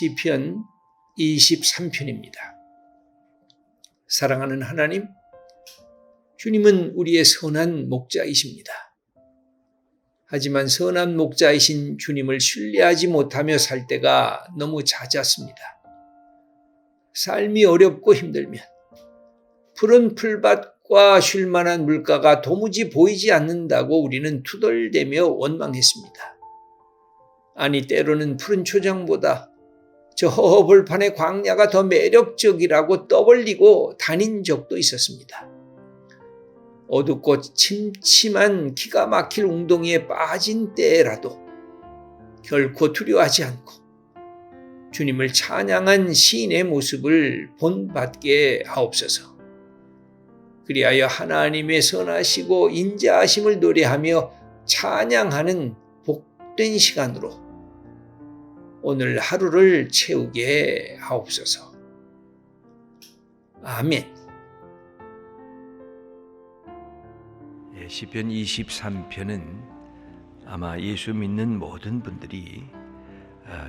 시편 23편입니다. 사랑하는 하나님, 주님은 우리의 선한 목자이십니다. 하지만 선한 목자이신 주님을 신뢰하지 못하며 살 때가 너무 잦았습니다. 삶이 어렵고 힘들면 푸른 풀밭과 쉴 만한 물가가 도무지 보이지 않는다고 우리는 투덜대며 원망했습니다. 아니, 때로는 푸른 초장보다 저 허허벌판의 광야가 더 매력적이라고 떠벌리고 다닌 적도 있었습니다. 어둡고 침침한 기가 막힐 웅덩이에 빠진 때라도 결코 두려워하지 않고 주님을 찬양한 시인의 모습을 본받게 하옵소서. 그리하여 하나님의 선하시고 인자하심을 노래하며 찬양하는 복된 시간으로 오늘 하루를 채우게 하옵소서. 아멘. 시편 23편은 아마 예수 믿는 모든 분들이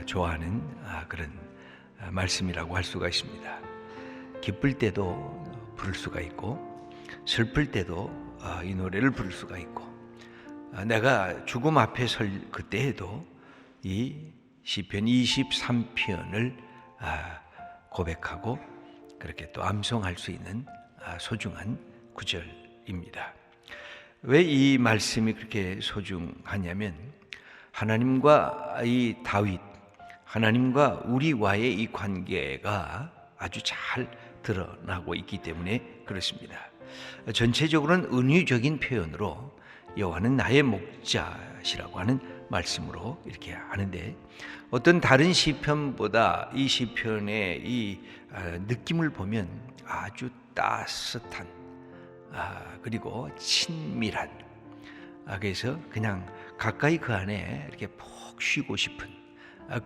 좋아하는 그런 말씀이라고 할 수가 있습니다. 기쁠 때도 부를 수가 있고 슬플 때도 이 노래를 부를 수가 있고 내가 죽음 앞에 설 그때에도 이 시편 23편을 고백하고 그렇게 또 암송할 수 있는 소중한 구절입니다. 왜 이 말씀이 그렇게 소중하냐면 하나님과 이 다윗, 하나님과 우리와의 이 관계가 아주 잘 드러나고 있기 때문에 그렇습니다. 전체적으로는 은유적인 표현으로 여호와는 나의 목자시라고 하는 말씀으로 이렇게 하는데 어떤 다른 시편보다 이 시편의 이 느낌을 보면 아주 따뜻한 그리고 친밀한 그래서 그냥 가까이 그 안에 이렇게 푹 쉬고 싶은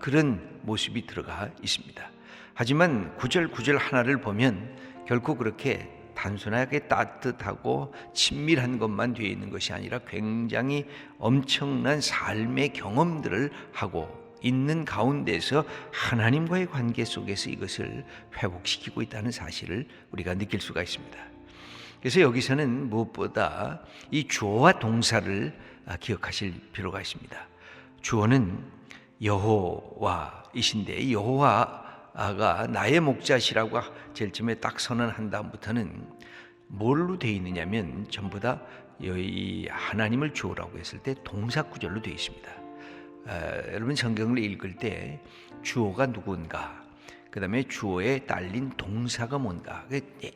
그런 모습이 들어가 있습니다. 하지만 구절 하나를 보면 결코 그렇게 단순하게 따뜻하고 친밀한 것만 되어 있는 것이 아니라 굉장히 엄청난 삶의 경험들을 하고 있는 가운데서 하나님과의 관계 속에서 이것을 회복시키고 있다는 사실을 우리가 느낄 수가 있습니다. 그래서 여기서는 무엇보다 이 주어와 동사를 기억하실 필요가 있습니다. 주어는 여호와이신데 여호와가 나의 목자시라고 제일 처음에 딱 선언한 다음부터는 뭘로 되어 있느냐면 전부 다 이 하나님을 주어라고 했을 때 동사 구절로 되어 있습니다. 여러분 성경을 읽을 때 주어가 누군가, 그 다음에 주어에 딸린 동사가 뭔가,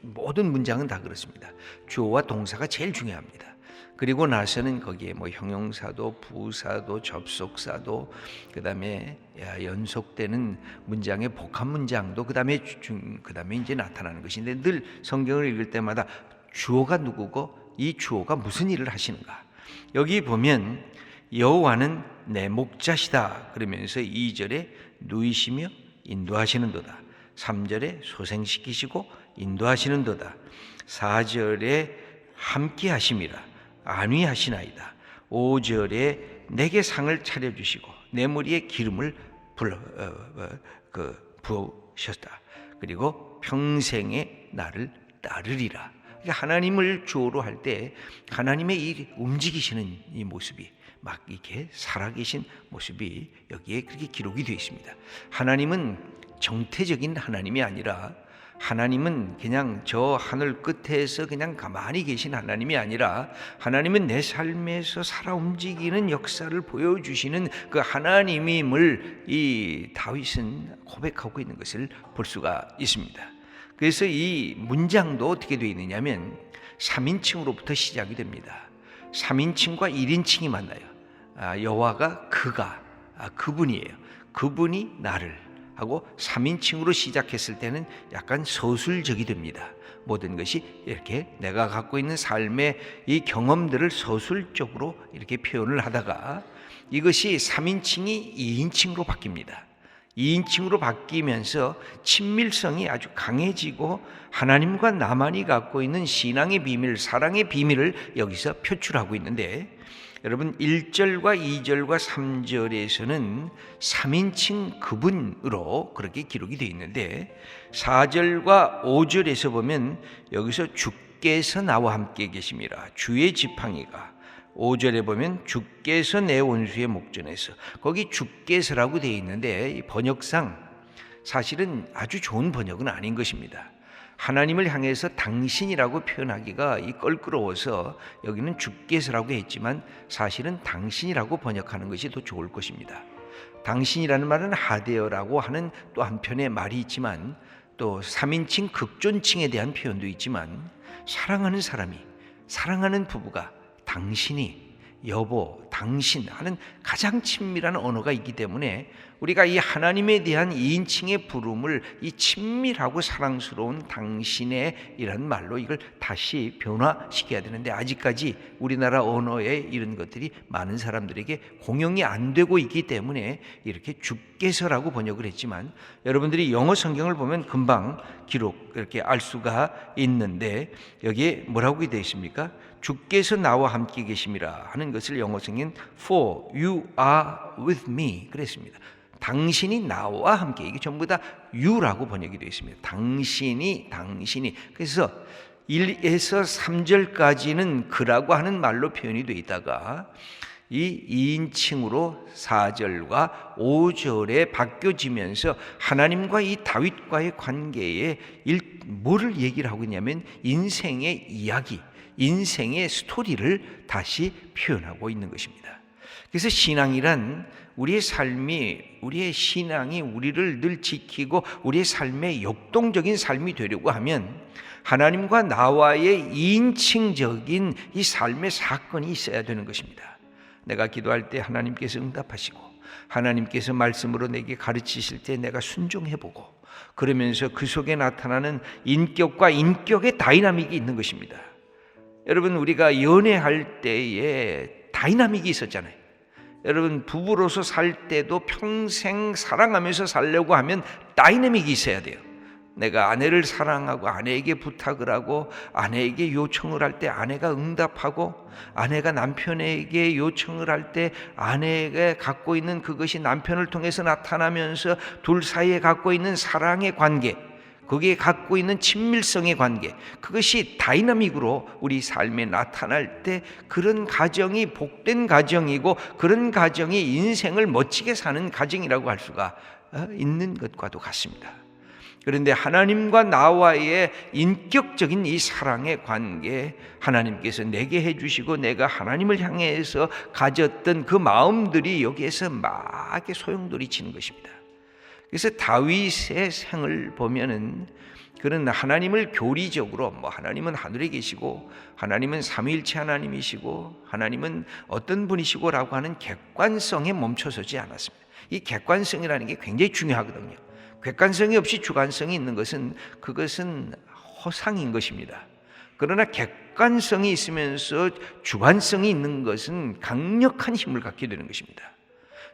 모든 문장은 다 그렇습니다. 주어와 동사가 제일 중요합니다. 그리고 나서는 거기에 뭐 형용사도 부사도 접속사도 그 다음에 연속되는 문장의 복합 문장도 그 다음에 이제 나타나는 것인데 늘 성경을 읽을 때마다 주어가 누구고 이 주어가 무슨 일을 하시는가. 여기 보면 여호와는 내 목자시다 그러면서 2절에 누이시며 인도하시는도다. 3절에 소생시키시고 인도하시는도다. 4절에 함께 하심이라 안위하시나이다. 5절에 내게 상을 차려주시고 내 머리에 기름을 부으셨다. 그리고 평생에 나를 따르리라. 그러니까 하나님을 주어로 할 때 하나님의 이 움직이시는 이 모습이 막 이렇게 살아계신 모습이 여기에 그렇게 기록이 되어 있습니다. 하나님은 정태적인 하나님이 아니라 하나님은 그냥 저 하늘 끝에서 그냥 가만히 계신 하나님이 아니라 하나님은 내 삶에서 살아 움직이는 역사를 보여주시는 그 하나님임을 이 다윗은 고백하고 있는 것을 볼 수가 있습니다. 그래서 이 문장도 어떻게 되어 있느냐면 3인칭으로부터 시작이 됩니다. 3인칭과 1인칭이 만나요. 여호와가 그분이에요. 그분이 나를 하고 3인칭으로 시작했을 때는 약간 서술적이 됩니다. 모든 것이 이렇게 내가 갖고 있는 삶의 이 경험들을 서술적으로 이렇게 표현을 하다가 이것이 3인칭이 2인칭으로 바뀝니다. 2인칭으로 바뀌면서 친밀성이 아주 강해지고 하나님과 나만이 갖고 있는 신앙의 비밀, 사랑의 비밀을 여기서 표출하고 있는데 여러분 1절과 2절과 3절에서는 3인칭 그분으로 그렇게 기록이 되어 있는데 4절과 5절에서 보면 여기서 주께서 나와 함께 계심이라 주의 지팡이가 5절에 보면 주께서 내 원수의 목전에서 거기 주께서라고 되어 있는데 이 번역상 사실은 아주 좋은 번역은 아닌 것입니다. 하나님을 향해서 당신이라고 표현하기가 껄끄러워서 여기는 주께서라고 했지만 사실은 당신이라고 번역하는 것이 더 좋을 것입니다. 당신이라는 말은 하데어라고 하는 또 한편의 말이 있지만 또 3인칭 극존칭에 대한 표현도 있지만 사랑하는 사람이 사랑하는 부부가 당신이 여보, 당신 하는 가장 친밀한 언어가 있기 때문에 우리가 이 하나님에 대한 2인칭의 부름을 이 친밀하고 사랑스러운 당신의 이런 말로 이걸 다시 변화시켜야 되는데 아직까지 우리나라 언어에 이런 것들이 많은 사람들에게 공용이 안 되고 있기 때문에 이렇게 주께서라고 번역을 했지만 여러분들이 영어 성경을 보면 금방 기록 이렇게 알 수가 있는데 여기에 뭐라고 되어 있습니까? 주께서 나와 함께 계심이라 하는 것을 영어 성경은 For you are with me 그랬습니다. 당신이 나와 함께 이게 전부 다 you라고 번역이 되어 있습니다. 당신이 그래서 1에서 3절까지는 그라고 하는 말로 표현이 되어 있다가 이 2인칭으로 4절과 5절에 바뀌어지면서 하나님과 이 다윗과의 관계에 뭐를 얘기를 하고 있냐면 인생의 이야기 인생의 스토리를 다시 표현하고 있는 것입니다. 그래서 신앙이란 우리의 삶이 우리의 신앙이 우리를 늘 지키고 우리의 삶의 역동적인 삶이 되려고 하면 하나님과 나와의 2인칭적인 이 삶의 사건이 있어야 되는 것입니다. 내가 기도할 때 하나님께서 응답하시고 하나님께서 말씀으로 내게 가르치실 때 내가 순종해보고 그러면서 그 속에 나타나는 인격과 인격의 다이나믹이 있는 것입니다. 여러분 우리가 연애할 때에 다이나믹이 있었잖아요. 여러분 부부로서 살 때도 평생 사랑하면서 살려고 하면 다이내믹이 있어야 돼요. 내가 아내를 사랑하고 아내에게 부탁을 하고 아내에게 요청을 할 때 아내가 응답하고 아내가 남편에게 요청을 할 때 아내가 갖고 있는 그것이 남편을 통해서 나타나면서 둘 사이에 갖고 있는 사랑의 관계 거기에 갖고 있는 친밀성의 관계 그것이 다이나믹으로 우리 삶에 나타날 때 그런 가정이 복된 가정이고 그런 가정이 인생을 멋지게 사는 가정이라고 할 수가 있는 것과도 같습니다. 그런데 하나님과 나와의 인격적인 이 사랑의 관계 하나님께서 내게 해주시고 내가 하나님을 향해서 가졌던 그 마음들이 여기에서 막 소용돌이치는 것입니다. 그래서 다윗의 생을 보면은 그는 하나님을 교리적으로 하나님은 하늘에 계시고 하나님은 삼위일체 하나님이시고 하나님은 어떤 분이시고라고 하는 객관성에 멈춰서지 않았습니다. 이 객관성이라는 게 굉장히 중요하거든요. 객관성이 없이 주관성이 있는 것은 그것은 허상인 것입니다. 그러나 객관성이 있으면서 주관성이 있는 것은 강력한 힘을 갖게 되는 것입니다.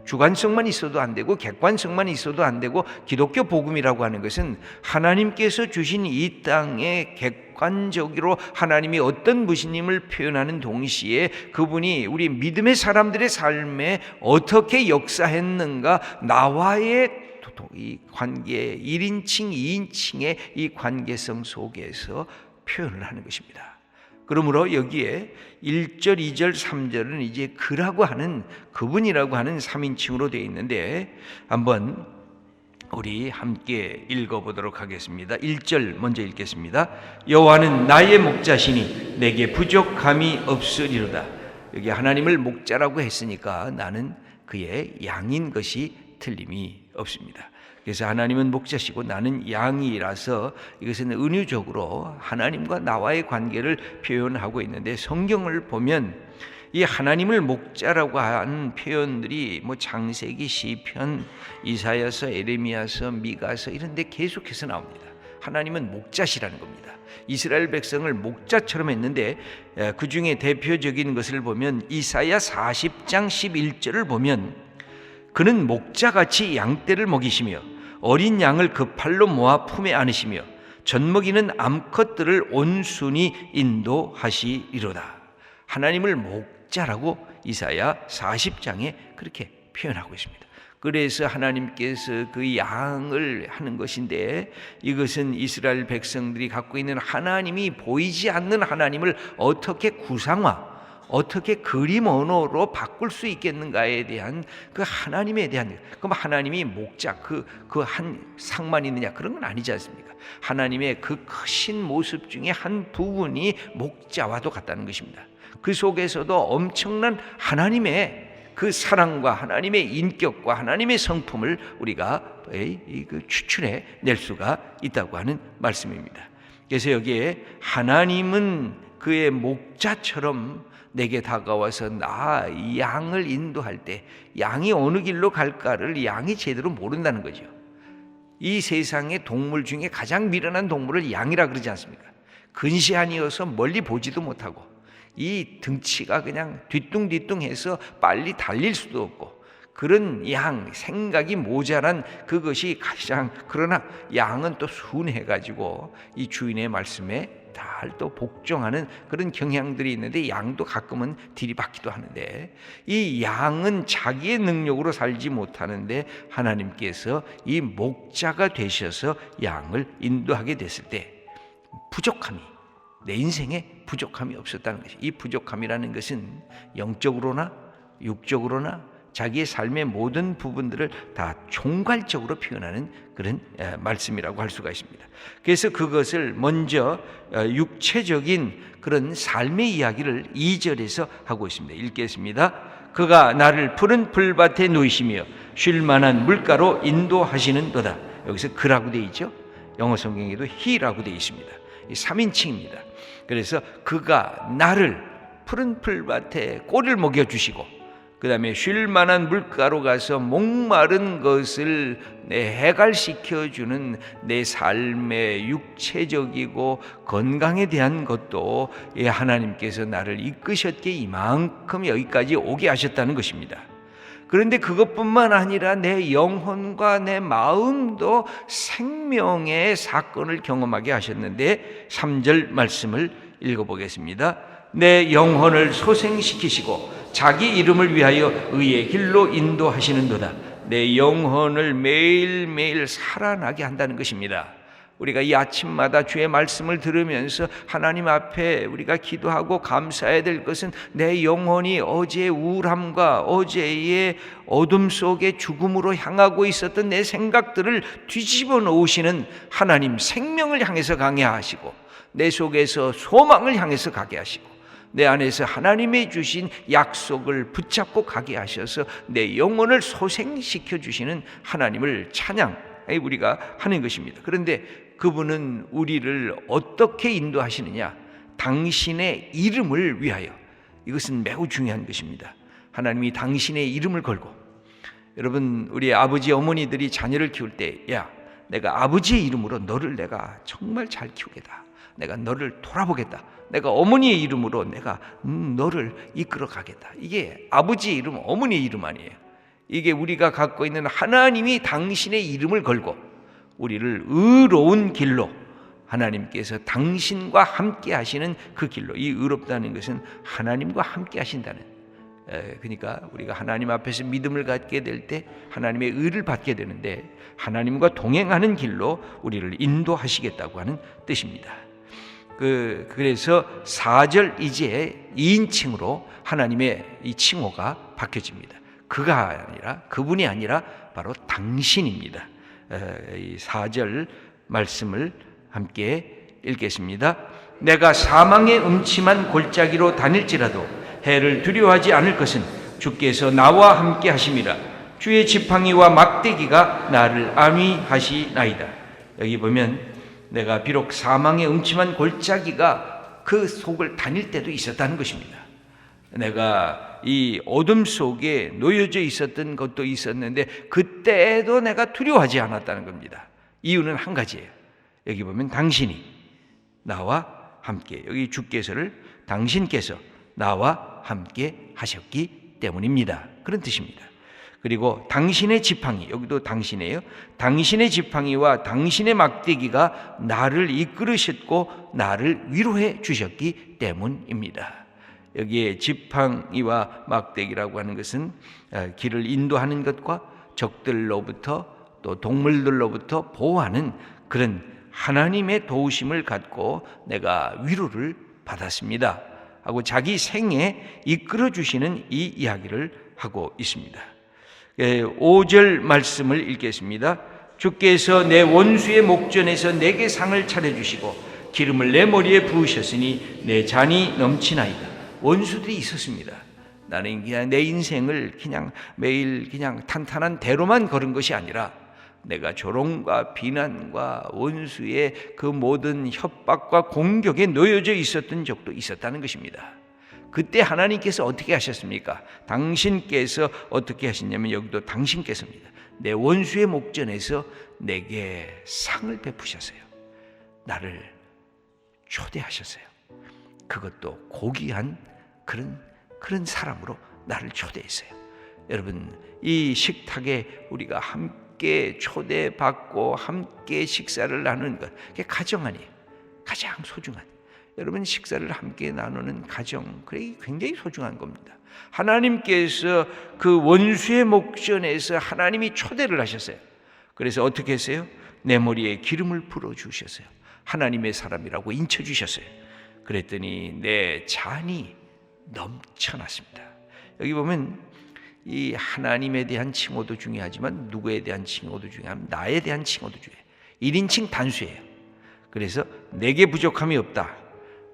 주관성만 있어도 안 되고 객관성만 있어도 안 되고 기독교 복음이라고 하는 것은 하나님께서 주신 이 땅에 객관적으로 하나님이 어떤 분이심을 표현하는 동시에 그분이 우리 믿음의 사람들의 삶에 어떻게 역사했는가 나와의 이 관계 1인칭 2인칭의 이 관계성 속에서 표현을 하는 것입니다. 그러므로 여기에 1절, 2절, 3절은 이제 그라고 하는 그분이라고 하는 3인칭으로 되어 있는데 한번 우리 함께 읽어보도록 하겠습니다. 1절 먼저 읽겠습니다. 여호와는 나의 목자시니 내게 부족함이 없으리로다. 여기 하나님을 목자라고 했으니까 나는 그의 양인 것이 틀림이 없습니다. 그래서 하나님은 목자시고 나는 양이라서 이것은 은유적으로 하나님과 나와의 관계를 표현하고 있는데 성경을 보면 이 하나님을 목자라고 하는 표현들이 창세기, 시편, 이사야서, 에레미야서, 미가서 이런 데 계속해서 나옵니다. 하나님은 목자시라는 겁니다. 이스라엘 백성을 목자처럼 했는데 그 중에 대표적인 것을 보면 이사야 40장 11절을 보면 그는 목자같이 양떼를 먹이시며 어린 양을 그 팔로 모아 품에 안으시며 젖먹이는 암컷들을 온순히 인도하시리로다. 하나님을 목자라고 이사야 40장에 그렇게 표현하고 있습니다. 그래서 하나님께서 그 양을 하는 것인데, 이것은 이스라엘 백성들이 갖고 있는 하나님이 보이지 않는 하나님을 어떻게 구상화, 어떻게 그림 언어로 바꿀 수 있겠는가에 대한 그 하나님에 대한, 그럼 하나님이 목자 그 한 상만 있느냐, 그런 건 아니지 않습니까? 하나님의 그 크신 모습 중에 한 부분이 목자와도 같다는 것입니다. 그 속에서도 엄청난 하나님의 그 사랑과 하나님의 인격과 하나님의 성품을 우리가 추출해 낼 수가 있다고 하는 말씀입니다. 그래서 여기에 하나님은 그의 목자처럼 내게 다가와서 나 양을 인도할 때 양이 어느 길로 갈까를 양이 제대로 모른다는 거죠. 이 세상의 동물 중에 가장 미련한 동물을 양이라 그러지 않습니까? 근시안이어서 멀리 보지도 못하고 이 등치가 그냥 뒤뚱뒤뚱해서 빨리 달릴 수도 없고, 그런 양, 생각이 모자란 그것이 가장, 그러나 양은 또 순해가지고 이 주인의 말씀에 잘 또 복종하는 그런 경향들이 있는데, 양도 가끔은 들이받기도 하는데, 이 양은 자기의 능력으로 살지 못하는데 하나님께서 이 목자가 되셔서 양을 인도하게 됐을 때 부족함이, 내 인생에 부족함이 없었다는 것이, 이 부족함이라는 것은 영적으로나 육적으로나 자기의 삶의 모든 부분들을 다 총괄적으로 표현하는 그런 말씀이라고 할 수가 있습니다. 그래서 그것을 먼저 육체적인 그런 삶의 이야기를 2절에서 하고 있습니다. 읽겠습니다. 그가 나를 푸른 풀밭에 놓이시며 쉴 만한 물가로 인도하시는도다. 여기서 그라고 되어 있죠. 영어 성경에도 he라고 되어 있습니다. 3인칭입니다. 그래서 그가 나를 푸른 풀밭에 꼴을 먹여주시고, 그 다음에 쉴 만한 물가로 가서 목마른 것을 해갈시켜주는 내 삶의 육체적이고 건강에 대한 것도 하나님께서 나를 이끄셨기에 이만큼 여기까지 오게 하셨다는 것입니다. 그런데 그것뿐만 아니라 내 영혼과 내 마음도 생명의 사건을 경험하게 하셨는데, 3절 말씀을 읽어보겠습니다. 내 영혼을 소생시키시고 자기 이름을 위하여 의의 길로 인도하시는도다. 내 영혼을 매일매일 살아나게 한다는 것입니다. 우리가 이 아침마다 주의 말씀을 들으면서 하나님 앞에 우리가 기도하고 감사해야 될 것은, 내 영혼이 어제의 우울함과 어제의 어둠 속에 죽음으로 향하고 있었던 내 생각들을 뒤집어 놓으시는 하나님, 생명을 향해서 가게 하시고 내 속에서 소망을 향해서 가게 하시고 내 안에서 하나님이 주신 약속을 붙잡고 가게 하셔서 내 영혼을 소생시켜 주시는 하나님을 찬양, 우리가 하는 것입니다. 그런데 그분은 우리를 어떻게 인도하시느냐? 당신의 이름을 위하여. 이것은 매우 중요한 것입니다. 하나님이 당신의 이름을 걸고, 여러분, 우리 아버지 어머니들이 자녀를 키울 때, 야, 내가 아버지의 이름으로 너를 내가 정말 잘 키우겠다, 내가 너를 돌아보겠다, 내가 어머니의 이름으로 내가 너를 이끌어 가겠다. 이게 아버지의 이름, 어머니의 이름 아니에요. 이게 우리가 갖고 있는 하나님이 당신의 이름을 걸고 우리를 의로운 길로, 하나님께서 당신과 함께 하시는 그 길로, 이 의롭다는 것은 하나님과 함께 하신다는, 그러니까 우리가 하나님 앞에서 믿음을 갖게 될 때 하나님의 의를 받게 되는데, 하나님과 동행하는 길로 우리를 인도하시겠다고 하는 뜻입니다. 그래서 4절 이제 2인칭으로 하나님의 이 칭호가 바뀌어집니다. 그가 아니라, 그분이 아니라 바로 당신입니다. 이 4절 말씀을 함께 읽겠습니다. 내가 사망의 음침한 골짜기로 다닐지라도 해를 두려워하지 않을 것은 주께서 나와 함께 하심이라. 주의 지팡이와 막대기가 나를 안위하시나이다. 여기 보면 내가 비록 사망의 음침한 골짜기가 그 속을 다닐 때도 있었다는 것입니다. 내가 이 어둠 속에 놓여져 있었던 것도 있었는데 그때도 내가 두려워하지 않았다는 겁니다. 이유는 한 가지예요. 여기 보면 당신이 나와 함께, 여기 주께서를 당신께서 나와 함께 하셨기 때문입니다. 그런 뜻입니다. 그리고 당신의 지팡이, 여기도 당신이에요. 당신의 지팡이와 당신의 막대기가 나를 이끌으셨고 나를 위로해 주셨기 때문입니다. 여기에 지팡이와 막대기라고 하는 것은 길을 인도하는 것과 적들로부터 또 동물들로부터 보호하는 그런 하나님의 도우심을 갖고 내가 위로를 받았습니다 하고 자기 생에 이끌어 주시는 이 이야기를 하고 있습니다. 5절 말씀을 읽겠습니다. 주께서 내 원수의 목전에서 내게 상을 차려주시고 기름을 내 머리에 부으셨으니 내 잔이 넘치나이다. 원수들이 있었습니다. 나는 그냥 내 인생을 그냥 매일 그냥 탄탄한 대로만 걸은 것이 아니라 내가 조롱과 비난과 원수의 그 모든 협박과 공격에 놓여져 있었던 적도 있었다는 것입니다. 그때 하나님께서 어떻게 하셨습니까? 당신께서 어떻게 하셨냐면 여기도 당신께서입니다. 내 원수의 목전에서 내게 상을 베푸셨어요. 나를 초대하셨어요. 그것도 고귀한 그런 사람으로 나를 초대했어요. 여러분, 이 식탁에 우리가 함께 초대받고 함께 식사를 나누는 것, 그게 가정 아니에요. 가장 소중한, 여러분 식사를 함께 나누는 가정, 그게 굉장히 소중한 겁니다. 하나님께서 그 원수의 목전에서 하나님이 초대를 하셨어요. 그래서 어떻게 했어요? 내 머리에 기름을 부어주셨어요. 하나님의 사람이라고 인쳐주셨어요. 그랬더니 내 잔이 넘쳐났습니다. 여기 보면 이 하나님에 대한 칭호도 중요하지만 누구에 대한 칭호도 중요하면 나에 대한 칭호도 중요해요. 1인칭 단수예요. 그래서 내게 부족함이 없다.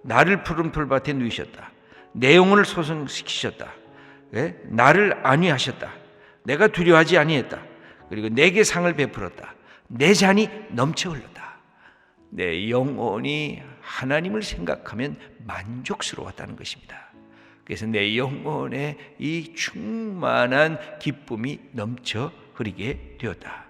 나를 푸른 풀밭에 누이셨다. 내 영혼을 소성시키셨다. 나를 안위하셨다. 내가 두려워하지 아니했다. 그리고 내게 상을 베풀었다. 내 잔이 넘쳐 흘렀다. 내 영혼이 하나님을 생각하면 만족스러웠다는 것입니다. 그래서 내 영혼에 이 충만한 기쁨이 넘쳐 흐르게 되었다.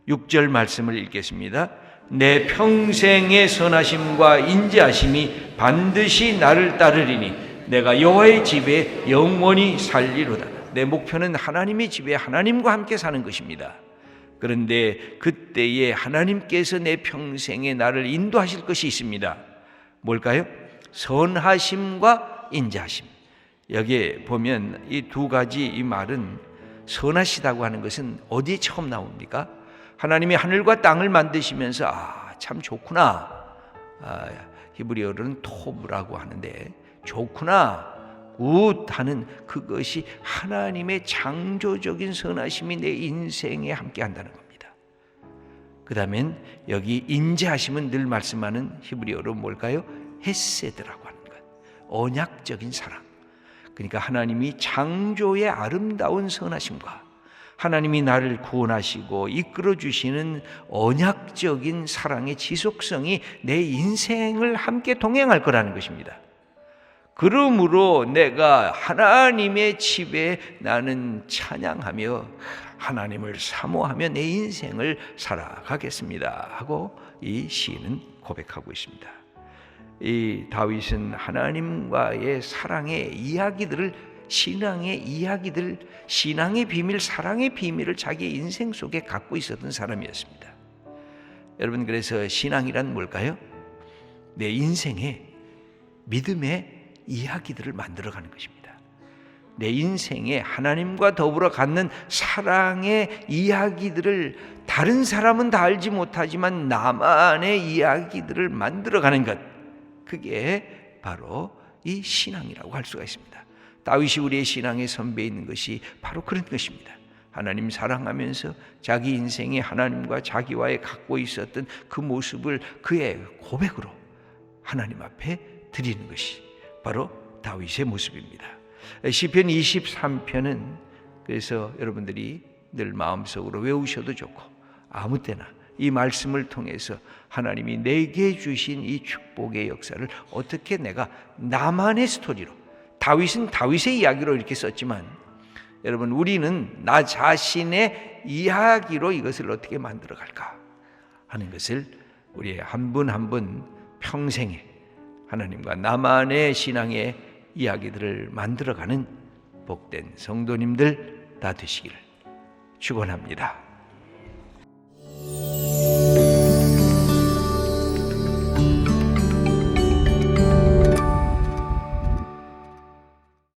6절 말씀을 읽겠습니다. 내 평생의 선하심과 인자하심이 반드시 나를 따르리니 내가 여호와의 집에 영원히 살리로다. 내 목표는 하나님의 집에 하나님과 함께 사는 것입니다. 그런데 그때에 하나님께서 내 평생에 나를 인도하실 것이 있습니다. 뭘까요? 선하심과 인자하심. 여기에 보면 이 두 가지 이 말은 선하시다고 하는 것은 어디에 처음 나옵니까? 하나님이 하늘과 땅을 만드시면서 참 좋구나. 히브리어로는 토브라고 하는데 좋구나. 굿 하는 그것이 하나님의 창조적인 선하심이 내 인생에 함께 한다는 겁니다. 그 다음엔 여기 인자하심은 늘 말씀하는 히브리어로 뭘까요? 헤세드라고 하는 것. 언약적인 사랑. 그러니까 하나님이 창조의 아름다운 선하심과 하나님이 나를 구원하시고 이끌어 주시는 언약적인 사랑의 지속성이 내 인생을 함께 동행할 거라는 것입니다. 그러므로 내가 하나님의 집에 나는 찬양하며 하나님을 사모하며 내 인생을 살아가겠습니다 하고 이 시인은 고백하고 있습니다. 이 다윗은 하나님과의 사랑의 이야기들을, 신앙의 이야기들, 신앙의 비밀, 사랑의 비밀을 자기 인생 속에 갖고 있었던 사람이었습니다. 여러분, 그래서 신앙이란 뭘까요? 내 인생에 믿음의 이야기들을 만들어가는 것입니다. 내 인생에 하나님과 더불어 갖는 사랑의 이야기들을 다른 사람은 다 알지 못하지만 나만의 이야기들을 만들어가는 것, 그게 바로 이 신앙이라고 할 수가 있습니다. 다윗이 우리의 신앙의 선배에 있는 것이 바로 그런 것입니다. 하나님 사랑하면서 자기 인생에 하나님과 자기와의 갖고 있었던 그 모습을 그의 고백으로 하나님 앞에 드리는 것이 바로 다윗의 모습입니다. 시편 23편은 그래서 여러분들이 늘 마음속으로 외우셔도 좋고 아무 때나 이 말씀을 통해서 하나님이 내게 주신 이 축복의 역사를 어떻게 내가 나만의 스토리로, 다윗은 다윗의 이야기로 이렇게 썼지만 여러분, 우리는 나 자신의 이야기로 이것을 어떻게 만들어 갈까 하는 것을 우리 한 분 한 분 평생에 하나님과 나만의 신앙의 이야기들을 만들어가는 복된 성도님들 다 되시기를 축원합니다.